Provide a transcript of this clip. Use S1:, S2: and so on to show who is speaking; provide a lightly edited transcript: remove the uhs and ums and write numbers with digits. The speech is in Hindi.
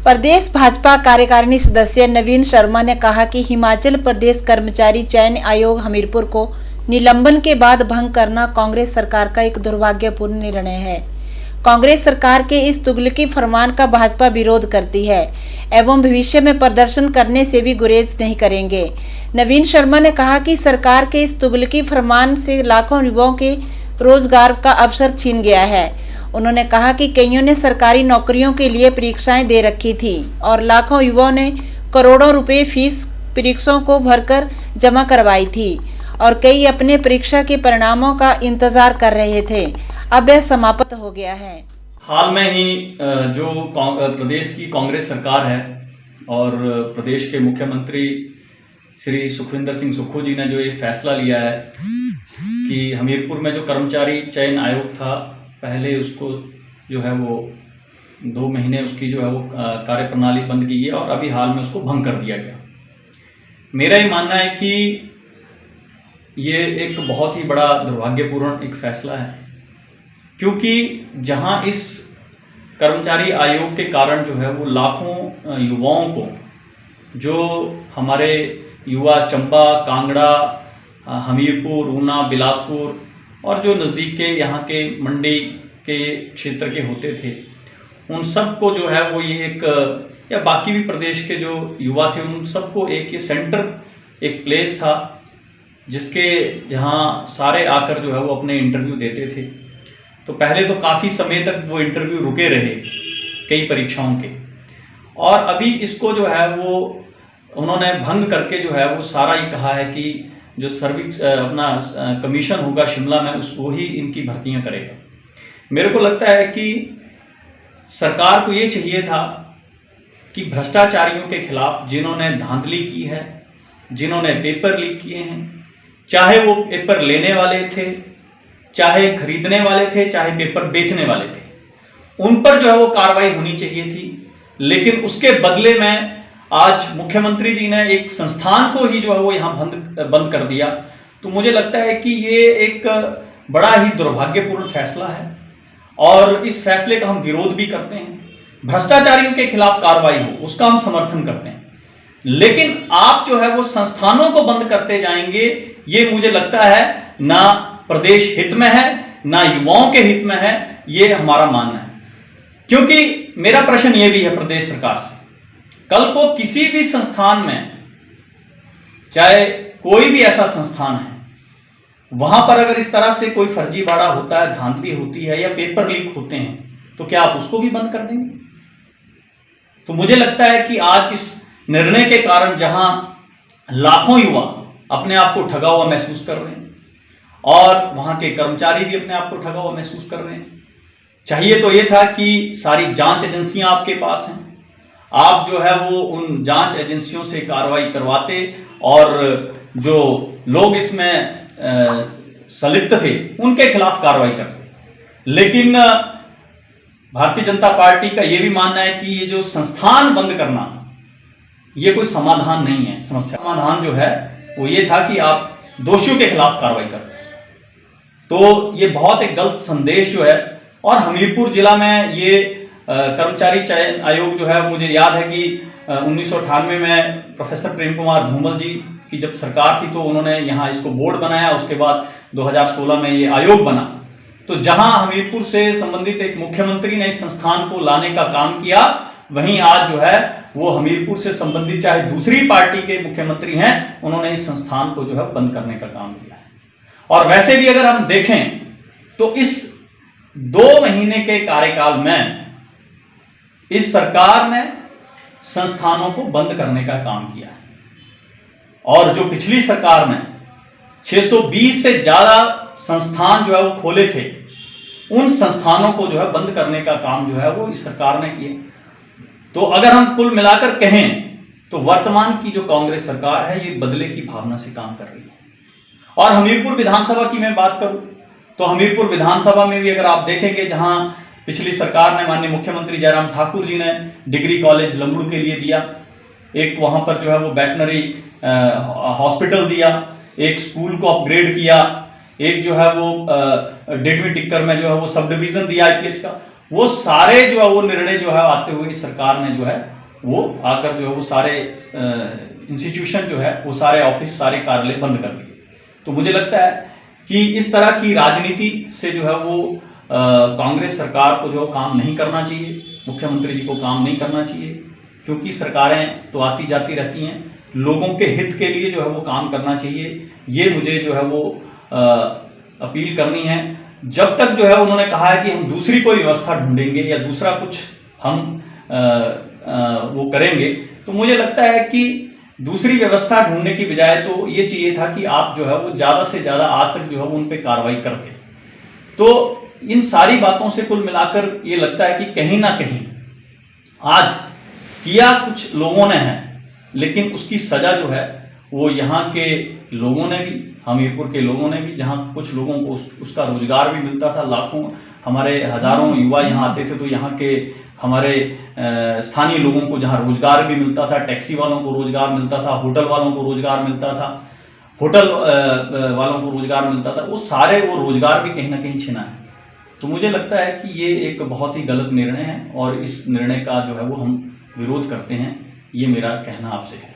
S1: प्रदेश भाजपा कार्यकारिणी सदस्य नवीन शर्मा ने कहा कि हिमाचल प्रदेश कर्मचारी चयन आयोग हमीरपुर को निलंबन के बाद भंग करना कांग्रेस सरकार का एक दुर्भाग्यपूर्ण निर्णय है। कांग्रेस सरकार के इस तुगलकी फरमान का भाजपा विरोध करती है एवं भविष्य में प्रदर्शन करने से भी गुरेज नहीं करेंगे। नवीन शर्मा ने कहा कि सरकार के इस तुगलकी फरमान से लाखों युवाओं के रोजगार का अवसर छीन गया है। उन्होंने कहा कि कईयों ने सरकारी नौकरियों के लिए परीक्षाएं दे रखी थी और लाखों युवाओं ने करोड़ों रुपए फीस परीक्षाओं को भरकर जमा करवाई थी और कई अपने परीक्षा के परिणामों का इंतजार कर रहे थे। अब यह समाप्त हो गया है।
S2: हाल में ही जो प्रदेश की कांग्रेस सरकार है और प्रदेश के मुख्यमंत्री श्री सुखविंदर सिंह सुक्खू जी ने जो ये फैसला लिया है कि हमीरपुर में जो कर्मचारी चयन आयोग था, पहले उसको जो है वो 2 महीने उसकी जो है वो कार्यप्रणाली बंद की गई और अभी हाल में उसको भंग कर दिया गया। मेरा ये मानना है कि ये एक बहुत ही बड़ा दुर्भाग्यपूर्ण एक फैसला है, क्योंकि जहां इस कर्मचारी आयोग के कारण जो है वो लाखों युवाओं को, जो हमारे युवा चंबा, कांगड़ा, हमीरपुर, ऊना, बिलासपुर और जो नज़दीक के यहाँ के मंडी के क्षेत्र के होते थे, उन सबको जो है वो ये एक, या बाकी भी प्रदेश के जो युवा थे, उन सबको एक ये सेंटर, एक प्लेस था जिसके जहाँ सारे आकर जो है वो अपने इंटरव्यू देते थे। तो पहले तो काफ़ी समय तक वो इंटरव्यू रुके रहे कई परीक्षाओं के, और अभी इसको जो है वो उन्होंने भंग करके जो है वो सारा ही कहा है कि जो सर्विस अपना कमीशन होगा शिमला में वो ही इनकी भर्तियां करेगा। मेरे को लगता है कि सरकार को ये चाहिए था कि भ्रष्टाचारियों के खिलाफ, जिन्होंने धांधली की है, जिन्होंने पेपर लीक किए हैं, चाहे वो पेपर लेने वाले थे, चाहे खरीदने वाले थे, चाहे पेपर बेचने वाले थे, उन पर जो है वो कार्रवाई होनी चाहिए थी। लेकिन उसके बदले में आज मुख्यमंत्री जी ने एक संस्थान को ही जो है वो यहाँ बंद कर दिया। तो मुझे लगता है कि ये एक बड़ा ही दुर्भाग्यपूर्ण फैसला है और इस फैसले का हम विरोध भी करते हैं। भ्रष्टाचारियों के खिलाफ कार्रवाई हो, उसका हम समर्थन करते हैं, लेकिन आप जो है वो संस्थानों को बंद करते जाएंगे, ये मुझे लगता है ना प्रदेश हित में है, ना युवाओं के हित में है, ये हमारा मानना है। क्योंकि मेरा प्रश्न ये भी है प्रदेश सरकार से, कल को किसी भी संस्थान में, चाहे कोई भी ऐसा संस्थान है, वहां पर अगर इस तरह से कोई फर्जीवाड़ा होता है, धांधली होती है या पेपर लीक होते हैं, तो क्या आप उसको भी बंद कर देंगे? तो मुझे लगता है कि आज इस निर्णय के कारण जहां लाखों युवा अपने आप को ठगा हुआ महसूस कर रहे हैं और वहां के कर्मचारी भी अपने आप को ठगा हुआ महसूस कर रहे हैं, चाहिए तो यह था कि सारी जांच एजेंसियां आपके पास हैं, आप जो है वो उन जांच एजेंसियों से कार्रवाई करवाते और जो लोग इसमें संलिप्त थे उनके खिलाफ कार्रवाई करते। लेकिन भारतीय जनता पार्टी का ये भी मानना है कि ये जो संस्थान बंद करना, ये कोई समाधान नहीं है। समस्या समाधान जो है वो ये था कि आप दोषियों के खिलाफ कार्रवाई करते। तो ये बहुत एक गलत संदेश जो है, और हमीरपुर जिला में ये कर्मचारी चयन आयोग जो है, मुझे याद है कि 1998 में प्रोफेसर प्रेम कुमार धूमल जी की जब सरकार थी तो उन्होंने यहाँ इसको बोर्ड बनाया। उसके बाद 2016 में ये आयोग बना। तो जहां हमीरपुर से संबंधित एक मुख्यमंत्री ने इस संस्थान को लाने का काम किया, वहीं आज जो है वो हमीरपुर से संबंधित चाहे दूसरी पार्टी के मुख्यमंत्री हैं, उन्होंने इस संस्थान को जो है बंद करने का काम किया है। और वैसे भी अगर हम देखें तो इस 2 महीने के कार्यकाल में इस सरकार ने संस्थानों को बंद करने का काम किया है, और जो पिछली सरकार ने 620 से ज्यादा संस्थान जो है वो खोले थे, उन संस्थानों को जो है बंद करने का काम जो है वो इस सरकार ने किया। तो अगर हम कुल मिलाकर कहें तो वर्तमान की जो कांग्रेस सरकार है, ये बदले की भावना से काम कर रही है। और हमीरपुर विधानसभा की मैं बात करूं तो हमीरपुर विधानसभा में भी अगर आप देखेंगे, जहां पिछली सरकार ने, माननीय मुख्यमंत्री जयराम ठाकुर जी ने डिग्री कॉलेज लंगड़ू के लिए दिया, एक वहां पर जो है वो वेटनरी हॉस्पिटल दिया, एक स्कूल को अपग्रेड किया, एक जो है वो डेडमी टिक्कर में जो है वो सब डिवीजन दिया आईपीएच का। वो सारे जो है वो निर्णय जो है आते हुए इस सरकार ने जो है वो आकर जो है वो सारे इंस्टीट्यूशन जो है वो सारे ऑफिस सारे कार्यालय बंद कर दिए। तो मुझे लगता है कि इस तरह की राजनीति से जो है वो कांग्रेस सरकार को जो काम नहीं करना चाहिए, मुख्यमंत्री जी को काम नहीं करना चाहिए, क्योंकि सरकारें तो आती जाती रहती हैं, लोगों के हित के लिए जो है वो काम करना चाहिए। ये मुझे जो है वो अपील करनी है। जब तक जो है उन्होंने कहा है कि हम दूसरी कोई व्यवस्था ढूंढेंगे या दूसरा कुछ हम वो करेंगे, तो मुझे लगता है कि दूसरी व्यवस्था ढूंढने की बजाय तो ये चाहिए था कि आप जो है वो ज़्यादा से ज़्यादा आज तक जो है वो उन पर कार्रवाई करते। तो इन सारी बातों से कुल मिलाकर ये लगता है कि कहीं ना कहीं आज किया कुछ लोगों ने है, लेकिन उसकी सजा जो है वो यहाँ के लोगों ने भी, हमीरपुर के लोगों ने भी, जहाँ कुछ लोगों को उसका रोजगार भी मिलता था, लाखों हमारे हजारों युवा यहाँ आते थे, तो यहाँ के हमारे स्थानीय लोगों को जहाँ रोजगार भी मिलता था, टैक्सी वालों को रोजगार मिलता था, होटल वालों को रोजगार मिलता था, होटल वालों को रोजगार मिलता था, वो सारे वो रोजगार भी कहीं ना कहीं छिना है। तो मुझे लगता है कि ये एक बहुत ही गलत निर्णय है और इस निर्णय का जो है वो हम विरोध करते हैं। ये मेरा कहना आपसे है।